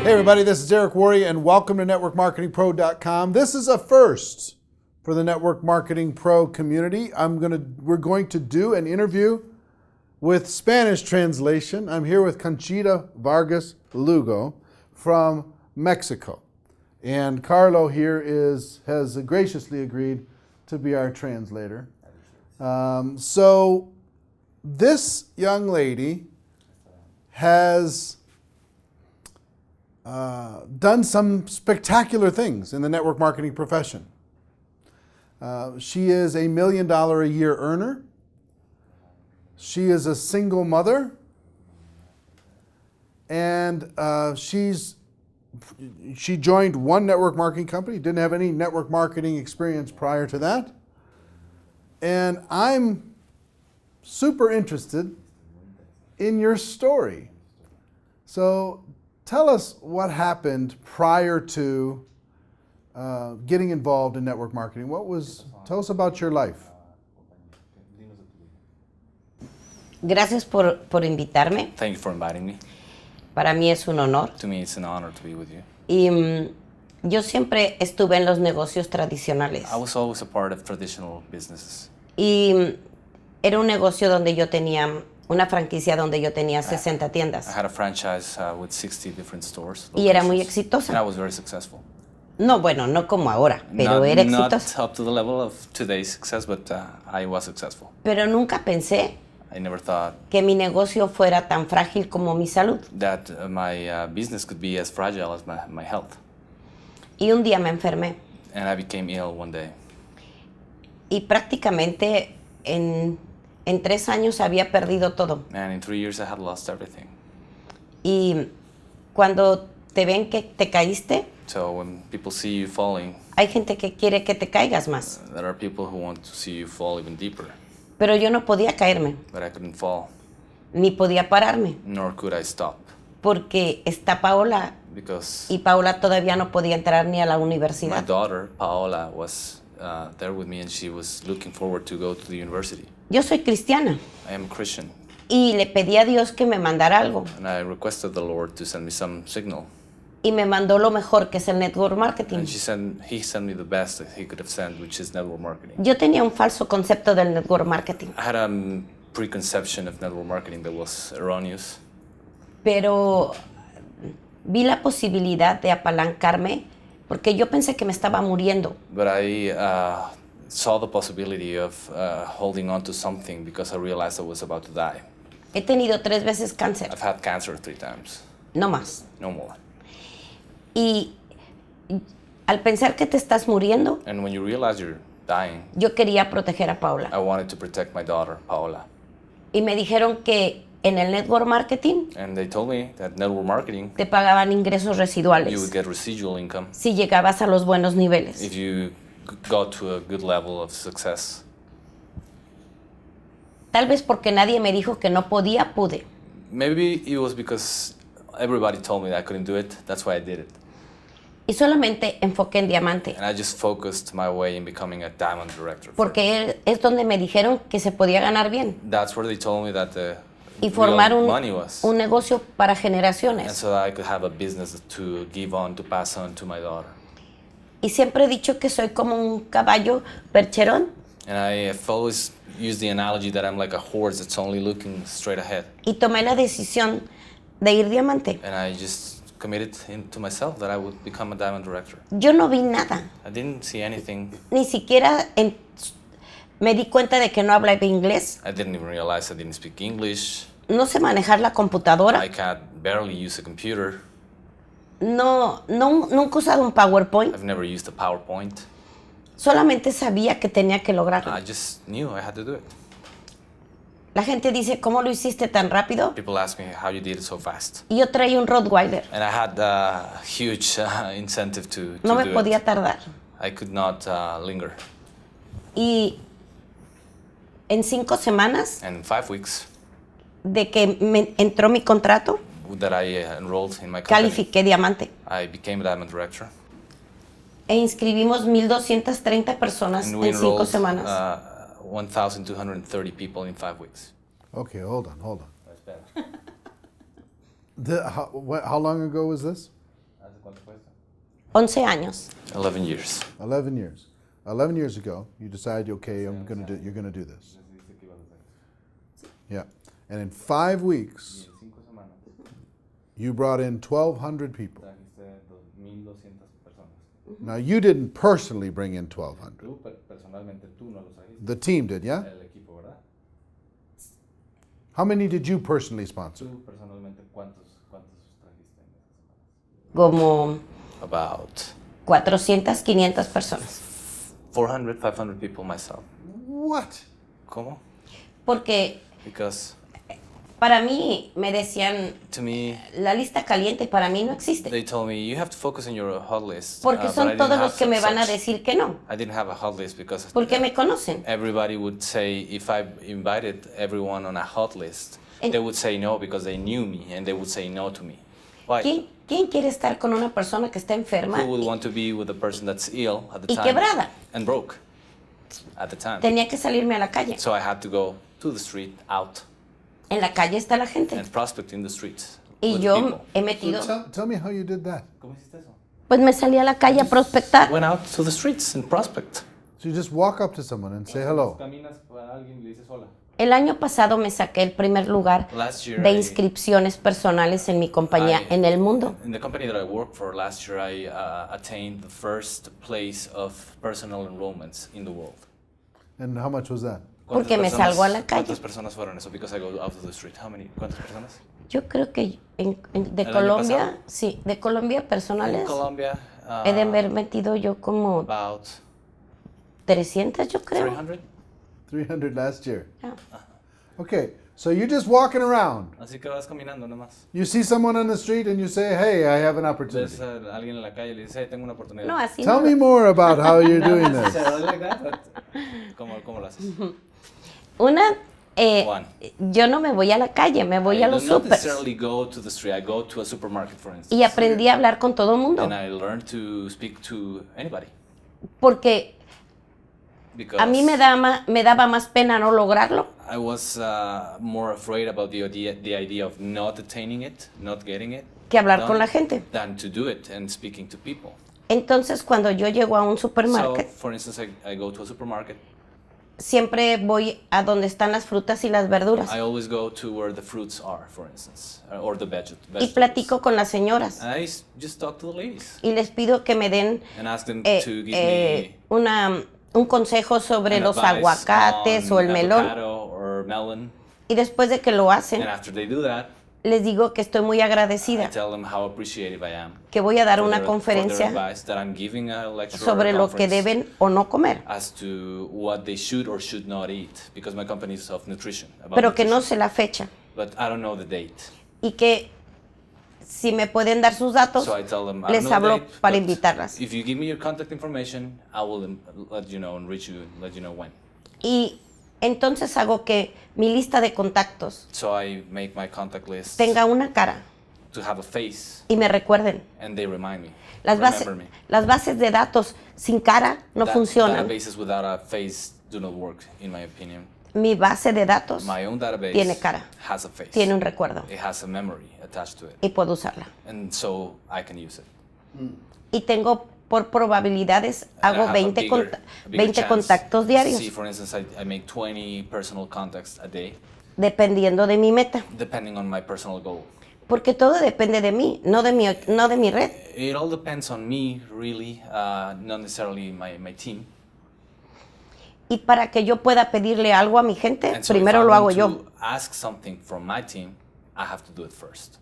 Hey everybody, this is Eric Worre and welcome to networkmarketingpro.com. This is a first for the Network Marketing Pro community. We're going to do an interview with Spanish translation. I'm here with Conchita Vargas Lugo from Mexico. And Carlo here has graciously agreed to be our translator. So this young lady has done some spectacular things in the network marketing profession. She is a $1 million a year earner. She is a single mother. And she joined one network marketing company, didn't have any network marketing experience prior to that. And I'm super interested in your story. So tell us what happened prior to getting involved in network marketing. Tell us about your life. Gracias por invitarme. Thank you for inviting me. Para mí es un honor. To me, it's an honor to be with you. Y yo siempre estuve en los negocios tradicionales. I was always a part of traditional businesses. Y era un negocio donde yo tenía una franquicia donde yo tenía 60 tiendas. I had a franchise with 60 different stores. Y era muy exitosa. And I was very successful. No, bueno, no como ahora, pero era exitosa. Not up to the level of today's success, but I was successful. Pero nunca pensé I never thought que mi negocio fuera tan frágil como mi salud. that my business could be as fragile as my health. Y un día me enfermé. And I became ill one day. Y prácticamente en 3 años había perdido todo. And in 3 years I had lost everything. Y cuando te ven que te caíste, So when people see you falling, hay gente que quiere que te caigas más. there are people who want to see you fall even deeper. Pero yo no podía caerme, But I couldn't fall, ni podía pararme, nor could I stop. porque está Paola Because y Paola todavía no podía entrar ni a la my universidad. daughter, Paola, was there with me and she was looking forward to go to the university. Yo soy cristiana I am a Christian y le pedí a Dios que me mandara algo and I requested the Lord to send me some signal. y me mandó lo mejor, que es el network marketing. And he sent me the best that he could have sent, which is network marketing. Yo tenía un falso concepto del network marketing, I had a preconception of network marketing that was erroneous, pero vi la posibilidad de apalancarme porque yo pensé que me estaba muriendo. but I saw the possibility of holding on to something because I realized I was about to die. He tenido 3 veces cáncer, I've had cancer 3 times, no más. no more. Y al pensar que te estás muriendo, And when you realize you're dying, yo quería proteger a Paola. I wanted to protect my daughter, Paola. Y me dijeron que en el network marketing And they told me that network marketing, te pagaban ingresos you would residuales get residual income si llegabas a los buenos niveles. if you got to a good level of success. Tal vez porque nadie me dijo que no podía, pude. Maybe it was because everybody told me that I couldn't do it. That's why I did it. Y solamente enfoqué en diamante, And I just focused my way in becoming a diamond director. porque es donde me dijeron que se podía ganar bien That's where they told me that the y formar real money was. un negocio para And generaciones. so that I could have a business to give on, to pass on to my daughter. Y siempre he dicho que soy como un caballo percherón And I have always used the analogy that I'm like a horse that's only looking straight ahead. y tomé la decisión de ir diamante. And I just committed to myself that I would become a diamond director. Yo no vi nada, I didn't see anything. ni siquiera me di cuenta de que no hablaba inglés, I didn't even realize I didn't speak English. no sé manejar la computadora, I can't barely use a computer. nunca he usado un PowerPoint, I've never used a PowerPoint. solamente sabía que tenía que lograrlo. I just knew I had to do it. La gente dice, ¿cómo lo hiciste tan rápido? People ask me how you did it so fast. Y yo traía un Rottweiler, And I had a huge incentive to no me do podía it. tardar. I could not linger. Y en 5 semanas And in 5 weeks de que me entró mi contrato, that I enrolled in my company, califiqué diamante. I became a diamond director. E inscribimos 1,230 personas And we en 5 enrolled semanas. 1,230 people in 5 weeks. Okay, hold on. How long ago was this? 11 años. 11 years. 11 years. 11 years ago, you decided, okay, you're going to do this. Yeah. And in 5 weeks, you brought in 1,200 people. Now, you didn't personally bring in 1,200. The team did, yeah? How many did you personally sponsor? Como About 400, 500 personas. 400, 500 people myself. What? ¿Cómo? Porque Because para mí me decían, to me, la lista caliente para mí no existe. they told me you have to focus on your hot list. Porque but I son didn't todos have los que me van a such. decir que no. I didn't have a hot list because Porque me conocen. everybody would say if I invited everyone on a hot list, And- they would say no because they knew me and they would say no to me. Why? ¿Quién quiere estar con una persona que está enferma? Who would want to be with a person that's ill at the Y time quebrada. and broke at the time? Tenía que salirme a la calle. So I had to go to the street, out, En la calle está la gente. and prospect in the streets. Y with yo people. he So metido, tell me how you did that. ¿Cómo hiciste eso? pues me salí a la calle a prospectar. Went out to the streets and prospect. So you just walk up to someone and say hello. Caminas para alguien y le dices hola. El año pasado me saqué el primer lugar Last year de I- inscripciones personales en mi compañía I- en el mundo. In the company that I worked for last year, I attained the first place of personal enrollments in the world. And how much was that? Porque me salgo a la calle. ¿Cuántas personas fueron eso? Because I go out to the street. How many? ¿Cuántas personas? Yo creo que de ¿El año Colombia, pasado? sí, de Colombia In personales, Colombia, he de haber metido yo como about 300, yo creo. 300. 300 last year. Ya. Okay, so you're just walking around. Así que vas caminando nomás. You see someone on the street and you say, hey, I have an opportunity. Ves a alguien en la calle y le dices, hey, tengo una oportunidad. No, así Tell no. me more about how you're doing this. necessarily like that, but ¿cómo lo haces? Una, One. yo no me voy a la calle, me voy a I los do not supers. necessarily go to the street. I go to a supermarket, for instance. Y aprendí a hablar con todo el mundo. And I learned to speak to anybody. Porque Because a mí me daba más pena no lograrlo I was more afraid about the idea of not attaining it, not getting it, que hablar done, con la gente. than to do it and speaking to people. Entonces, cuando yo llego a un So, supermarket, for instance, I go to a supermarket. siempre voy a donde están las frutas y las verduras. I always go to where the fruits are, for instance, or the Y vegetables. platico con las señoras. And I just talk to the ladies Y les pido que me den and ask them to give me un consejo sobre an los advice aguacates on o el melón. avocado or melon. Y después de que lo hacen, And after they do that, les digo que estoy muy I agradecida, tell them how appreciative I am que voy a dar for una their conferencia advice, that I'm giving a lecture or sobre a lo que conference deben o no comer, as to what they should or should not eat, because my company is of nutrition. About pero que no nutrition. sé la fecha. But I don't know the date. Y que si me pueden dar sus datos, So I tell them, I don't les know the hablo date, para but invitarlas. if you give me your contact information, I will let you know and reach you, let you know when. Y entonces hago que mi lista de contactos So I make my contact list tenga una cara to have a face, y me recuerden. and they remind me, Las remember me. las bases de datos sin cara no funcionan. Databases without a face do not work, in my opinion. Mi base de datos My own database tiene cara, has a face. tiene un recuerdo It has a memory attached to it, y puedo usarla. and so I can use it. Y tengo por probabilidades, And I hago have 20, a bigger 20 chance. contactos diarios, See, for instance, I make 20 personal contacts a day, dependiendo de mi meta. depending on my personal goal. Porque todo depende de mí, no de mi red. It all depends on me, really, not necessarily my team. Y para que yo pueda pedirle algo a mi gente, And so primero if I lo hago want yo. to ask something from my team, I have to do it first.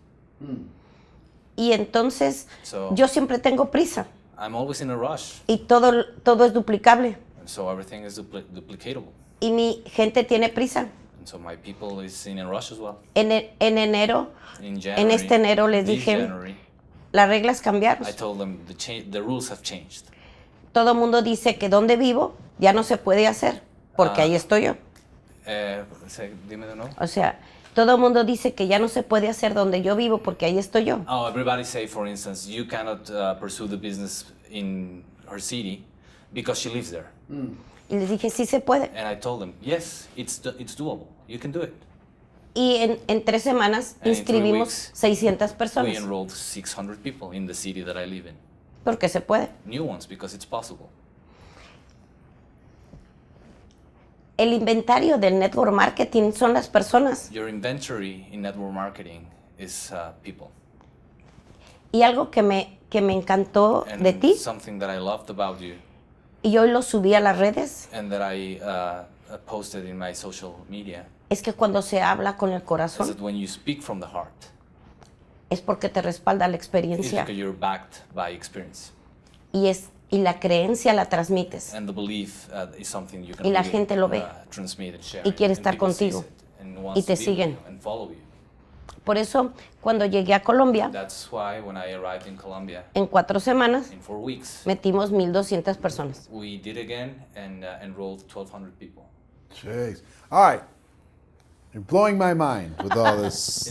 Y entonces So- yo siempre tengo prisa I'm always in a rush, y todo es duplicable. and so everything is duplicatable. Y mi gente tiene prisa. And so my people is in a rush as well. En enero, In January, este enero les this dije, January, las reglas cambiaron. I told them the rules have changed. Todo el mundo dice que donde vivo ya no se puede hacer, porque ahí estoy yo. Dime de nuevo. O sea, todo el mundo dice que ya no se puede hacer donde yo vivo, porque ahí estoy yo. Oh, everybody say, for instance, you cannot pursue the business in her city because she lives there. Y les dije, sí se puede. And I told them, yes, it's doable. You can do it. Y en 3 semanas And in 3 inscribimos weeks, 600 We personas. enrolled 600 people in the city that I live in. porque se puede. New ones because it's possible. El inventario del network marketing son las personas. Your inventory in network marketing is people. Y algo que me encantó And de ti, something that I loved about you y hoy lo subí a las redes, and that I posted in my social media es que cuando se habla con el is corazón, that when you speak from the heart, es porque te respalda la it's experiencia because you're backed by experience. y la creencia la transmites. And the belief is something you can Y la really, gente lo ve. Transmit and share. Y quiere And estar people sees contigo. it and Y wants te to be with siguen. you and follow you. Por eso, cuando llegué a Colombia, That's why when I arrived in Colombia, en 4 semanas, in 4 weeks, metimos 1,200 personas. we did again and enrolled 1,200 people. Jeez. All right. You're blowing my mind with all this,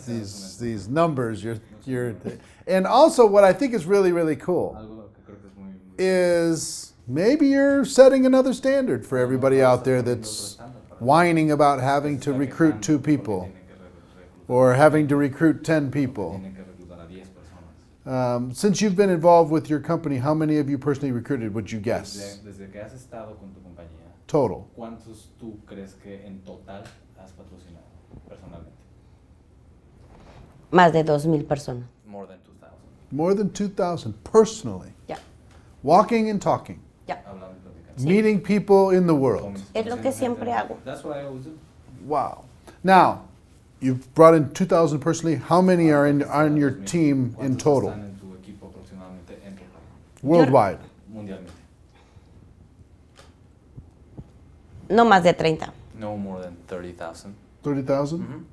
these numbers. And also, what I think is really, really cool is maybe you're setting another standard for everybody out there that's whining about having to recruit 2 people or having to recruit 10 people. Since you've been involved with your company, how many have you personally recruited, would you guess? Desde que has estado con tu compañía, Total. ¿cuántos tú crees que en total has patrocinado personalmente? Más de 2,000 personas. More than 2,000. More than 2,000 personally. Ya, Walking and talking. ya. Hablando y platicando. Meeting people in the world. Es lo que siempre hago. That's what I always do. Wow. Now, you've brought in 2,000 personally. How many are on your team in ¿Cuántos total, están en tu equipo aproximadamente en total? worldwide? Mundialmente. No más de 30. No more than 30,000. 30,000?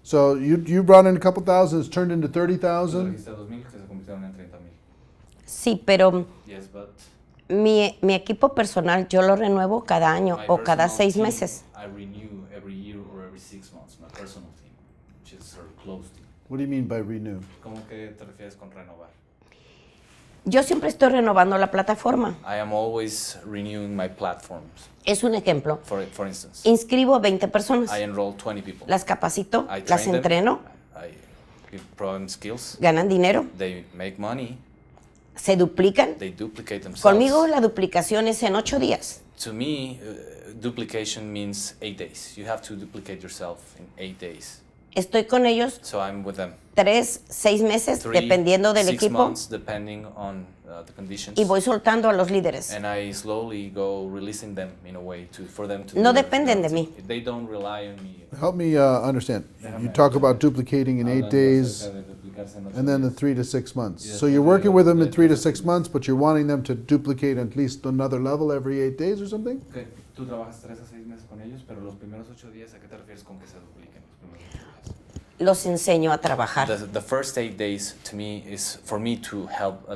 So you brought in a couple thousand, it's turned into Tú 30,000? trajiste 2,000 que se convirtieron en 30,000. Sí, pero Yes, but mi equipo personal yo lo renuevo cada año my o cada personal 6 team, meses. I renew every year or every 6 months. My personal team, which is our close team. What do you mean by renew? ¿Cómo que te refieres con renovar? Yo siempre estoy renovando la plataforma. I am always renewing my platforms. Es un ejemplo. For instance, Inscribo 20 personas, I enroll 20 people. las capacito, I las train them, entreno, I give them skills. ganan dinero, They make money. se duplican. They duplicate themselves. Conmigo la duplicación es en 8 días. To me, duplication means 8 days. You have to duplicate yourself in 8 days. Estoy con ellos So I'm with them. 3, 6 meses, 3, dependiendo del 6 equipo, months, depending on the conditions. y voy soltando a los líderes. And I slowly go releasing them in a way for them to. No do dependen their de mí. thing. They don't rely on me. Help me understand. You talk about duplicating in 8 days and then the 3 to 6 months. So you're working with them in 3 to 6 months, but you're wanting them to duplicate at least another level every 8 days or something? Okay. Tú trabajas 3 a 6 meses con ellos, pero los primeros 8 días, ¿a qué te refieres con que se dupliquen los primeros 8 días? Los enseño a trabajar. The first 8 days to me is for me to help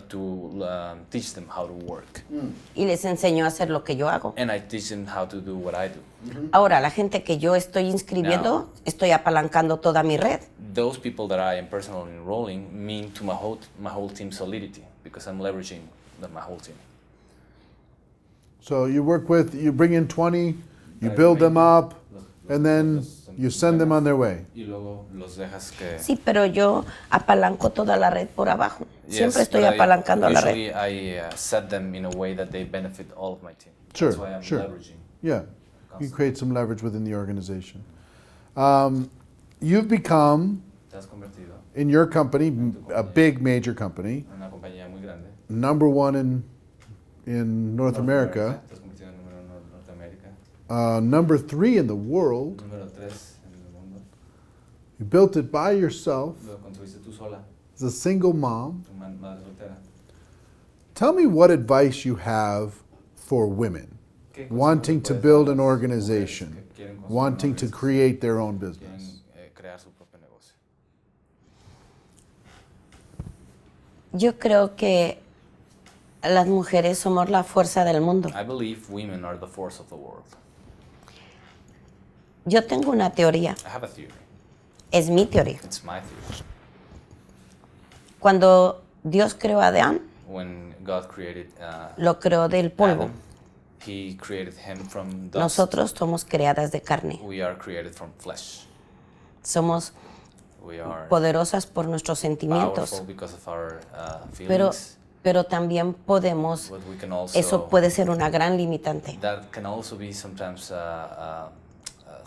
teach them how to work, Y les enseño a hacer lo que yo hago. and I teach them how to do what I do. Ahora, la gente que yo estoy inscribiendo, Now. estoy apalancando toda mi red. Those people that I am personally enrolling mean to my whole team solidity because I'm leveraging my whole team. So you bring in 20, you build them up, and then you send them on their way. Y luego los dejas que. Sí, pero yo apalanco toda la red por abajo. Siempre estoy but apalancando la red. Usually I set them in a way that they benefit all of my team. Sure, That's why I'm sure. leveraging. Yeah, you create some leverage within the organization. You've become, Te has convertido in your company, a big major company, en una compañía muy grande. number one in North America, Te has convertido en número 1 en Norteamérica. number 3 in the world. Número 3 en el mundo. You built it by yourself Lo construiste tú sola, as a single mom. tu madre soltera. Tell me what advice you have for women ¿Qué wanting to consejo le puedes build dar a an las organization, mujeres que quieren construir wanting una to organización, create their own quieren business? crear su propio negocio? Yo creo que las mujeres somos la fuerza del mundo. I believe women are the force of the world. Yo tengo una teoría, I have a theory. es mi teoría. It's my theory. Cuando Dios creó a Adán, When God created lo creó del polvo. Adam, He created him from dust. Nosotros somos creadas de carne. We are created from flesh. Somos We are poderosas por nuestros powerful sentimientos, because of our pero, feelings. pero también podemos, but we can also, eso puede ser una gran limitante. that can also be sometimes a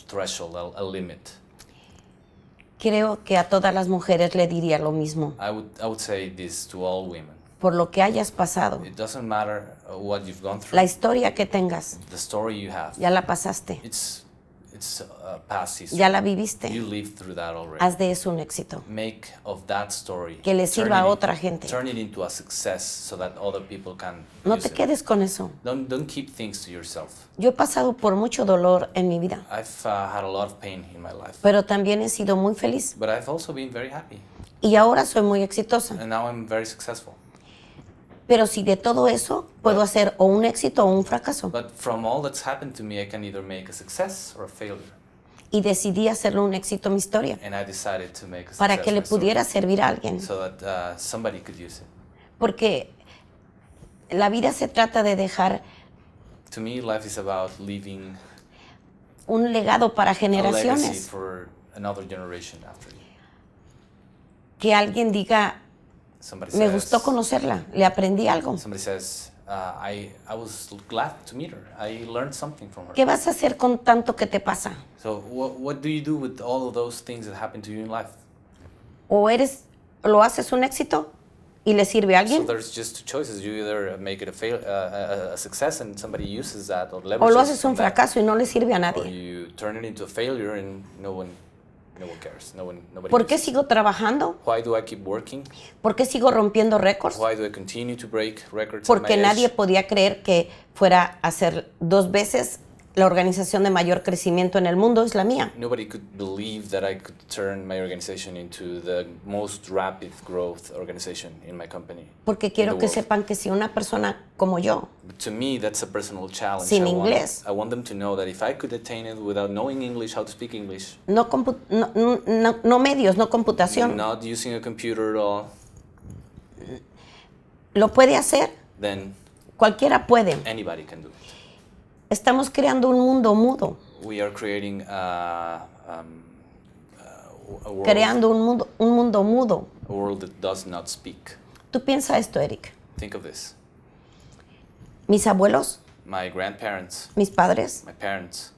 threshold, a limit. Creo que a todas las mujeres le diría lo mismo. I would say this to all women. Por lo que hayas pasado, It doesn't matter what you've gone through. la historia que tengas, The story you have. ya la pasaste, It's past history. ya la viviste. You lived through that already. Haz de eso un éxito. Make of that story. Que le turn sirva it a otra gente. Turn it into a success so that other people can No use te it. quedes con eso. Don't keep things to yourself. Yo he pasado por mucho dolor en mi vida, I've had a lot of pain in my life, pero también he sido muy feliz. but I've also been very happy, Y ahora soy muy exitosa. and now I'm very successful. Pero si de todo eso puedo hacer o un éxito o un fracaso. But from all that's happened to me, I can either make a success or a failure. Y decidí hacerlo un éxito mi historia, And I decided to make a para success que le my story, pudiera servir a alguien. so that somebody could use it. Porque la vida se trata de dejar To me, life is about leaving un legado para a legacy generaciones. for another generation after you. Que alguien diga, Somebody me says, gustó conocerla, le aprendí algo. somebody says, I was glad to meet her. I learned something from her. ¿Qué vas a hacer con tanto que te pasa? So what do you do with all of those things that happen to you in life? O lo haces un éxito y le sirve a So alguien, there's just two choices. You either make it a success and somebody uses that or o leverages lo haces un that, fracaso y no le sirve a or nadie. you turn it into a failure and no one cares. Nobody ¿Por qué uses it. sigo trabajando? Why do I keep working? ¿Por qué sigo rompiendo récords? Why do I continue to break records? Porque at my nadie age? podía creer que fuera a hacer 2 veces la organización de mayor crecimiento en el mundo es la mía. Nobody could believe that I could turn my organization into the most rapid growth organization in my company. Porque quiero the que world. sepan que si una persona como yo, But to me, that's a personal challenge. Sin I inglés. want them to know that if I could attain it without knowing English, how to speak English, no medios, no computación, not using a computer at all, lo puede hacer, then cualquiera puede. anybody can do it. Estamos creando un mundo mudo, We are creating a world, creando un mundo mudo. a world that does not speak. Tú piensa esto, Eric. Think of this. Mis abuelos, My grandparents, mis padres, my parents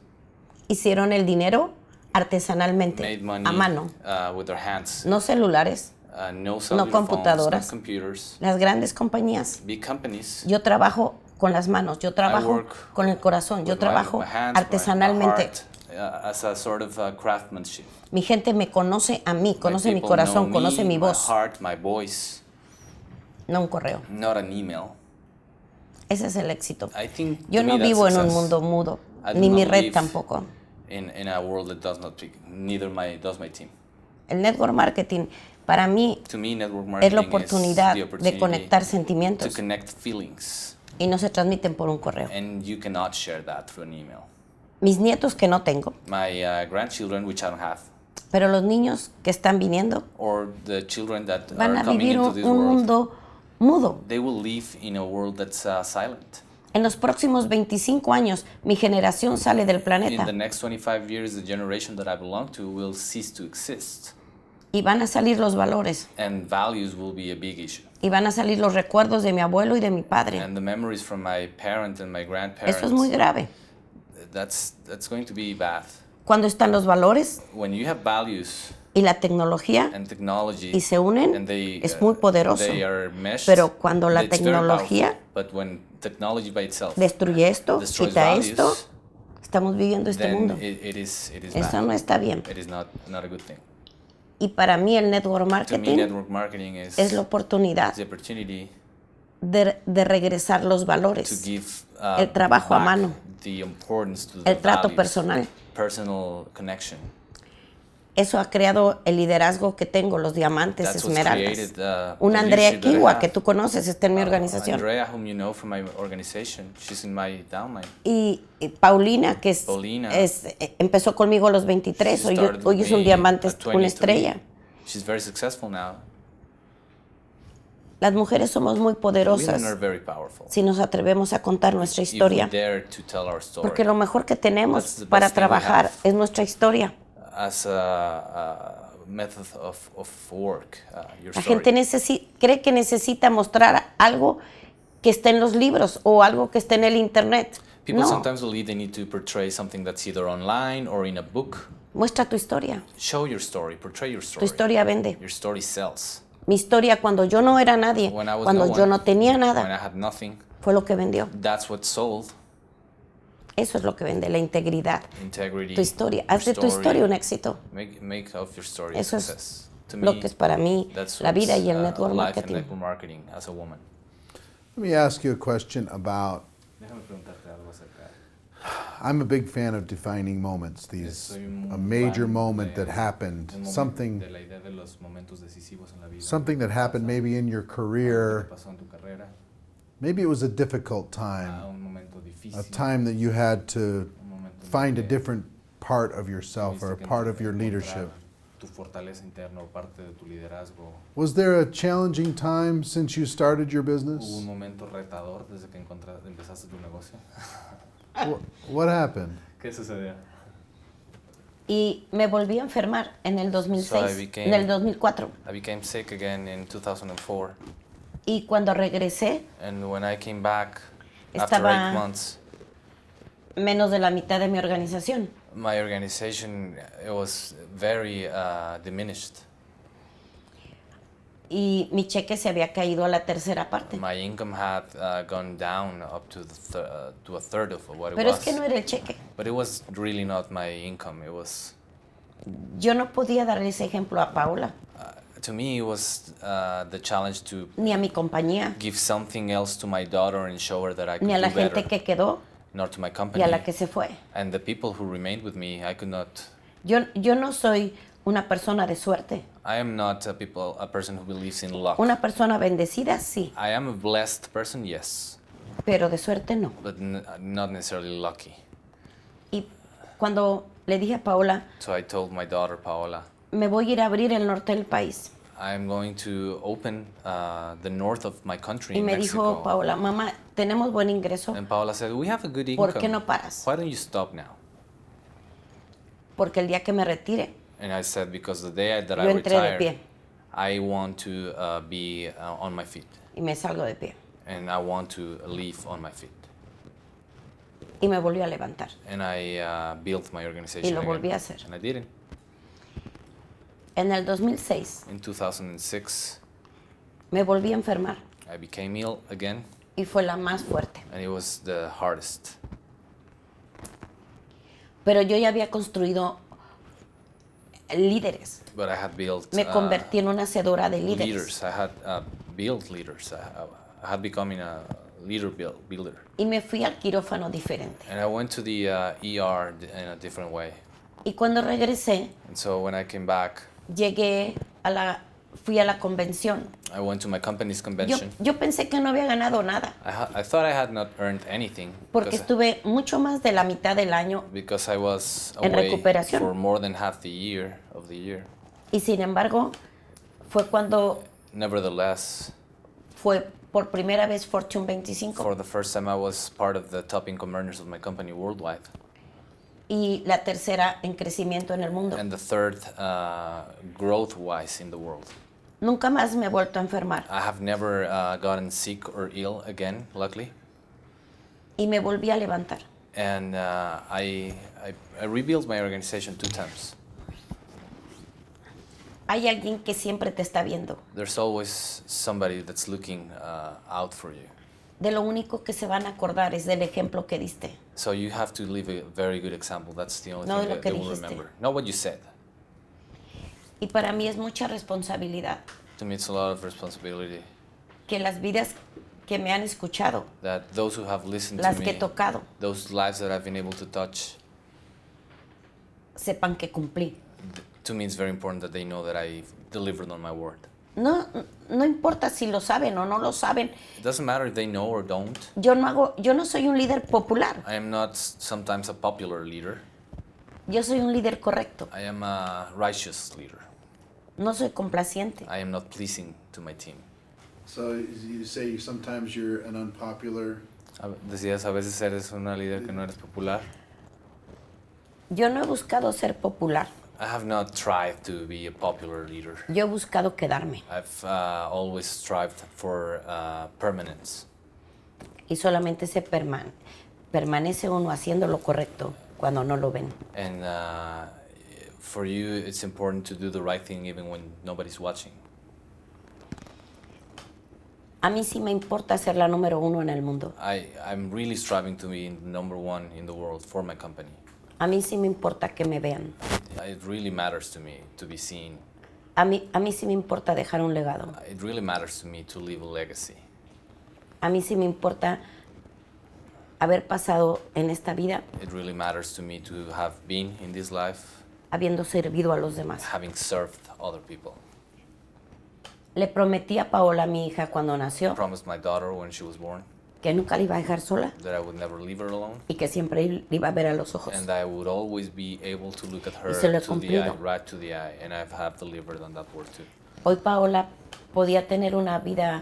hicieron el dinero artesanalmente, made money a mano. with their hands. No celulares, No cell phones, computadoras. no computers. las grandes compañías. Big companies. Yo trabajo con las manos, yo trabajo work con el corazón, yo with trabajo my hands, my artesanalmente. heart, as a sort of craftsmanship. Mi gente me conoce a mí, conoce My mi people corazón, know conoce me, mi voz, My heart, my voice, no un correo. not an email. Ese es el éxito. I think Yo to no me that's vivo en un success. mundo mudo, I do ni not mi red live tampoco. In a world that does not speak. Neither does my team. El network marketing para mí To me, network es marketing la is oportunidad the de opportunity conectar to sentimientos connect feelings, y no se transmiten por un correo. and you cannot share that through an email. Mis nietos que no tengo, My grandchildren, which I don't have, pero los niños que están viniendo or the children that van are a coming vivir into un this world, mundo mudo. they will live in a world that's silent. En los próximos 25 años, mi generación sale del In planeta the next 25 years, the generation that I belong to will cease to exist, y van a salir los valores and values will be a big issue. y van a salir los recuerdos de mi abuelo y de mi padre. And the memories from my parent and my grandparents, Eso es muy grave. that's going to be bad. Cuando están los valores When you have values y la tecnología and technology y se unen, and they, es muy poderoso. they are meshed, Pero cuando la it's very tecnología powerful. But when technology by itself destruye esto, destroys quita values, esto, estamos viviendo este then mundo. it is Eso bad. no está bien. It is not a good thing. Y para mí el network To me, marketing network marketing is es la oportunidad the opportunity de regresar los to valores, give el trabajo a back mano, the importance to the el trato values, personal. personal connection. Eso ha creado el liderazgo que tengo, los diamantes, That's what's esmeraldas. created Una the Andrea leadership that I Kiwa, have. que tú conoces, está en mi organización. Andrea, whom you know from my organization, she's in my downline. Y Paulina, que Paulina. empezó conmigo a los 23, She hoy started es with un me diamante, at una 23. estrella. She's very successful now. Las mujeres somos muy Women poderosas are very powerful. si nos atrevemos a contar nuestra If we historia, dare to tell our story. porque lo mejor que That's tenemos the para best thing we trabajar have. es nuestra historia. As method of work, your La story. gente cree que necesita mostrar algo que está en los libros o algo que está en el internet. People No, sometimes believe they need to portray something that's either online or in a book. muestra tu historia. Show your story, portray your Tu story. historia vende. Your story sells. Mi historia cuando yo no era nadie, When I was cuando no yo one, no tenía when I nada, had nothing, fue lo que vendió. that's what sold. Eso es lo que vende, la integridad. Integrity. Tu historia. your Haz de tu story. historia un éxito. Make of your story Eso a es success. To lo me, que es para mí that's la vida what's, y el network life and marketing. network marketing as a woman. Let me ask you a question about. Déjame preguntarte algo acerca. I'm a big fan of defining moments. These Soy un a major fan moment de- that happened, un momento something de la idea de los momentos decisivos en la vida. something that happened maybe in your Algo que career. te pasó en tu carrera, Maybe it was a difficult time, un momento difícil, a time that you had to un momento en find a que different part of yourself or a tuviste que part of your encontrar leadership. tu fortaleza interna o parte de tu liderazgo. Was there a challenging time since you started your ¿Hubo un business? momento retador desde que empezaste tu negocio? What happened? ¿Qué sucedió? Y me volví a enfermar en el 2006, So I became- en el 2004. I became sick again in 2004, Y cuando regresé, and when I came back after Estaba- 8 months, menos de la mitad de mi organización. my organization it was very diminished. Y mi cheque se había caído a la tercera parte. My income had gone down up to to a third of what it Pero was. es que no era el cheque. But it was really not my income. It was Yo no podía darle ese ejemplo a Paola, to me it was the challenge to ni a mi compañía, give something else to my daughter and show her that I could ni a do la better. gente que quedó Nor to my y company a la que se fue. and the people who remained with me. I could not. Yo no soy una persona de suerte. I am not a person who believes in luck. Una persona bendecida, sí, I am a blessed person, yes, pero de suerte no. but not necessarily lucky. Y cuando le dije a Paola, So I told my daughter Paola, me voy a ir a abrir el norte del país. I am going to open the north of my country Y in me Mexico. dijo Paola, mamá, tenemos buen ingreso, And Paola said, we have a good income. ¿por qué no paras? Why don't you stop now? Porque el día que me retire, And I said, because the day that yo I entré de retire, pie I want to be on my feet. y me salgo de pie. And I want to live on my feet. Y me volví a levantar. And I built my organization Y lo again. volví a hacer. And I did it. En el 2006 In 2006, me volví a enfermar I became ill again, y fue la más fuerte. and it was the hardest. Pero yo ya había construido líderes. But I had built Me convertí en una hacedora de líderes. leaders. I had built leaders. I had become a leader builder. Y me fui al quirófano diferente. And I went to the ER in a different way. Y cuando regresé, And so when I came back, fui a la convención. I went to my company's convention. Yo pensé que no había ganado nada, I thought I had not earned anything porque estuve mucho más de la mitad del año because I was en away recuperación. for more than half the year of the year. y sin embargo fue cuando Nevertheless, fue por primera vez Fortune 25 for the first time I was part of the top income earners of my company worldwide. y la tercera en crecimiento en el mundo. And the third growth-wise in the world. Nunca más me he vuelto a enfermar I have never gotten sick or ill again, luckily. y me volví a levantar. And I rebuilt my organization 2 times. Hay alguien que siempre te está viendo. There's always somebody that's looking out for you. De lo único que se van a acordar es del ejemplo que diste. So you have to leave a very good example. That's the only No de thing lo that que they will dijiste. remember. Not what you said. Y para mí es mucha responsabilidad To me, it's a lot of responsibility que las vidas que me han escuchado, that those who have listened las to que he me, tocado, those lives that I've been able to touch, sepan que cumplí. to me it's very important that they know that I delivered on my word. No importa si lo saben o no lo saben. It doesn't matter if they know or don't. Yo no soy un líder popular. I am not sometimes a popular leader. Yo soy un líder correcto. I am a righteous leader. No soy complaciente. I am not pleasing to my team. So you say sometimes you're an unpopular. Decías, a veces eres una líder que no eres popular. Yo no he buscado ser popular. I have not tried to be a popular leader. Yo he buscado quedarme I've always strived for permanence. y solamente permanece uno haciendo lo correcto cuando no lo ven. And for you, it's important to do the right thing even when nobody's watching. A mí sí me importa ser la número uno en el mundo. I'm really striving to be number one in the world for my company. A mí sí me importa que me vean. It really matters to me to be seen. A mí sí me importa dejar un legado. It really matters to me to leave a legacy. A mí sí me importa haber pasado en esta vida It really matters to me to have been in this life, habiendo servido a los demás. having served other people. Le prometí a Paola, mi hija, cuando I nació, promised my daughter when she was born que nunca la iba a dejar sola that I would never leave her alone, y que siempre le iba a ver a los ojos. and I would always be able to look at her se lo he to the eye, cumplido. right to the eye, and I have delivered on that word too. Hoy Paola podía tener una vida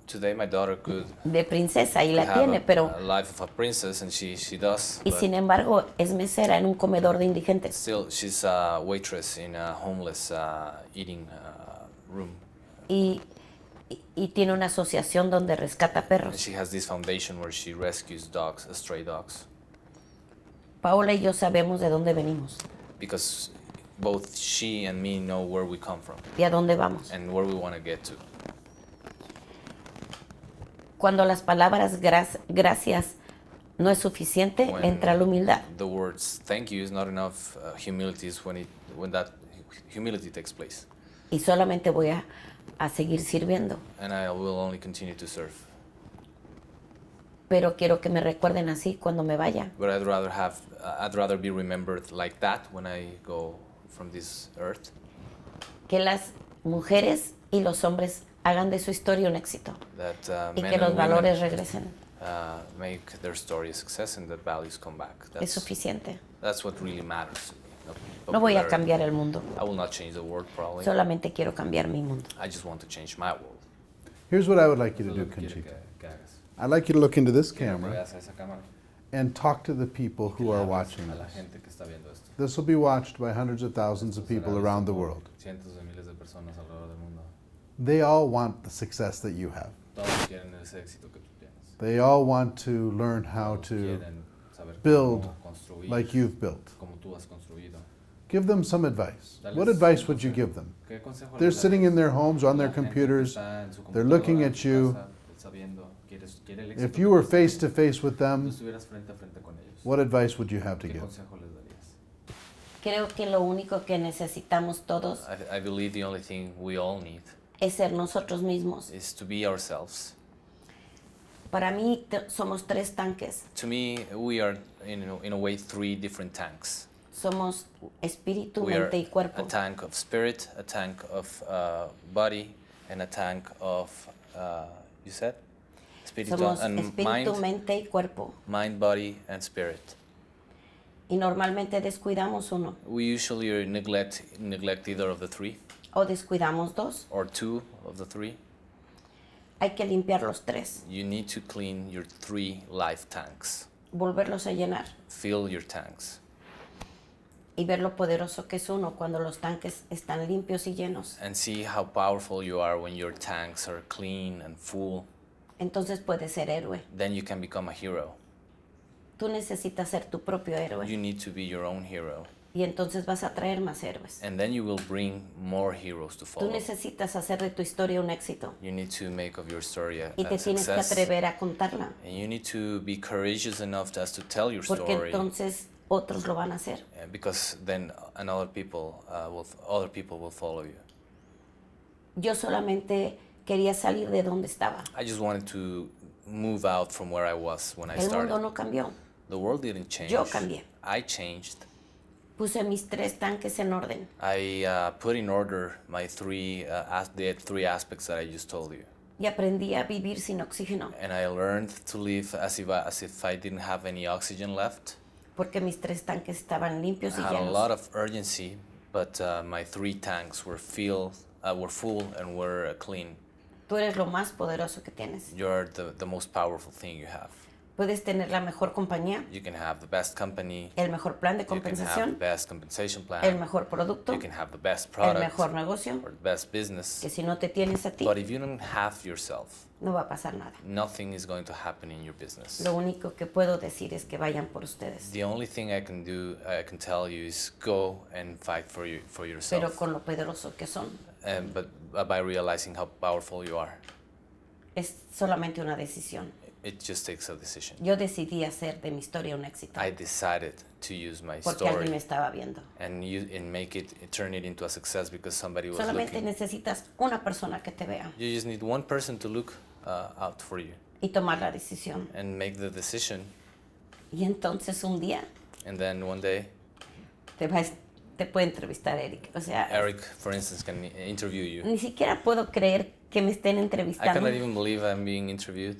Today my daughter could de princesa y la have tiene, pero a life of a princess, and she does, y but sin embargo es mesera en un comedor de indigentes. still she's a waitress in a homeless eating room. Y tiene una asociación donde rescata And perros. she has this foundation where she rescues dogs, stray dogs, Paola y yo sabemos de dónde venimos because both she and me know where we come from y a dónde vamos. and where we want to get to. Cuando las palabras gracias no es suficiente, When entra la humildad. The words "thank you" is not enough. Humility is when that humility takes place, Y solamente voy a seguir sirviendo. and I will only continue to serve. Pero quiero que me recuerden así cuando me vaya. But I'd rather be remembered like that when I go from this earth. Que las mujeres y los hombres hagan de su historia un éxito. That Y men que los and valores women regresen. make their story a success and that values come back. Es suficiente. That's what really matters to me. No voy a Popularity. cambiar el mundo. I will not change the world, probably. Solamente quiero cambiar mi mundo. I just want to change my world. Here's what I would like you to do, Conchita. I'd like you to look into this camera and talk to the people who are watching this. This will be watched by hundreds of thousands of people around the world. Cientos de miles de personas alrededor del mundo. They all want the success that you have. Todos quieren ese éxito que tú tienes. They all want to learn how Todos to quieren saber build cómo construir, like you've built. como tú has construido. Give them some advice. Dales What advice un would you consejo. give them? ¿Qué consejo They're les sitting darías? in their homes or on their La gente que computers. está en su They're looking computadora, at en su you. casa, está viendo, quiere el If éxito you que were tú face to tienes, face with tú them, estuvieras frente a frente con ellos, what advice would you have to ¿qué give? consejo les darías? Creo que lo único que necesitamos todos I believe the only thing we all need es ser nosotros mismos. is to be ourselves. Para mí somos tres tanques. To me, we are in a way three different tanks. Somos espíritu, We are mente y cuerpo. a tank of spirit, a tank of body, and a tank of you said spiritual Somos and espíritu, mente y cuerpo. mind, body, and spirit. Y normalmente descuidamos uno We usually neglect either of the three o descuidamos dos. or two of the three. Hay que limpiar los tres, You need to clean your three life tanks, volverlos a llenar fill your tanks, y ver lo poderoso que es uno cuando los tanques están limpios y llenos. and see how powerful you are when your tanks are clean and full. Entonces puedes ser héroe. Then you can become a hero. Tú necesitas ser tu propio héroe You need to be your own hero, y entonces vas a traer más héroes. and then you will bring more heroes to Tú follow. necesitas hacer de tu historia un éxito You need to make of your story a y te tienes que success, atrever a contarla, and you need to be courageous enough to tell your porque story, entonces otros lo van a hacer. because then other people will follow you. Yo solamente quería salir de donde estaba. I just wanted to move out from where I was when I El started. mundo no cambió. The world didn't change. Yo cambié. I changed. Puse mis tres tanques en orden I put in order my the three aspects that I just told you, y aprendí a vivir sin oxígeno, and I learned to live as if I didn't have any oxygen left. porque mis tres tanques estaban limpios I y had a lot llenos. of urgency, but my three tanks were full and were clean. Tú eres lo más poderoso que tienes. You're the most powerful thing you have. Puedes tener la mejor compañía, You can have the best company. el mejor plan de You can have the compensación, best compensation plan. el mejor producto, You can have the best el product mejor negocio, or the best business. que si no te tienes a ti, But if you don't have yourself, no va a pasar nada. nothing is going to happen in your business. Lo único que puedo decir es que vayan por ustedes, The only thing I can tell you is go and fight for pero yourself. con lo poderoso que son. But by realizing how powerful you are, Es solamente una decisión. it just takes a decision. Yo decidí hacer de mi historia un éxito I decided to use my porque alguien me story estaba viendo. and make it turn it into a success because somebody was Solamente looking. necesitas una persona que te vea You just need one person to look out for you y tomar la decisión. and make the decision, Y entonces un día and then one day te puede entrevistar Eric. O sea, Eric, for instance, can interview you. ni siquiera puedo creer que me estén I entrevistando. cannot even believe I'm being interviewed.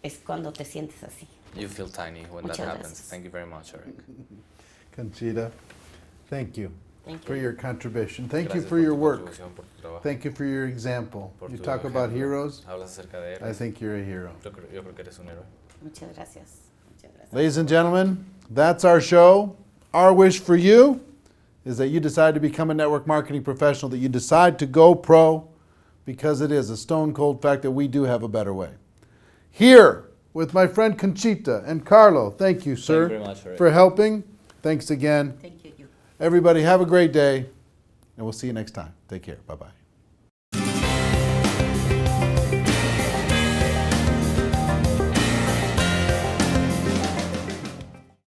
Es cuando te sientes así. You feel tiny when Muchas that happens. gracias. Thank you very much, Eric. Conchita, thank you Thank for you. your contribution. Thank you Gracias for por your tu work. contribución, por tu trabajo, Thank you for your example. por You tu talk about ejemplo. heroes. Hablas acerca de I héroes. think you're a hero. Yo creo que eres un héroe. Muchas gracias. Muchas gracias. Ladies and gentlemen, that's our show. Our wish for you is that you decide to become a network marketing professional, that you decide to go pro, because it is a stone cold fact that we do have a better way. Here with my friend Conchita and Carlo, thank you, sir, very much, Rick. for helping. Thanks again. Thank you. Everybody, have a great day, and we'll see you next time. Take care. Bye-bye.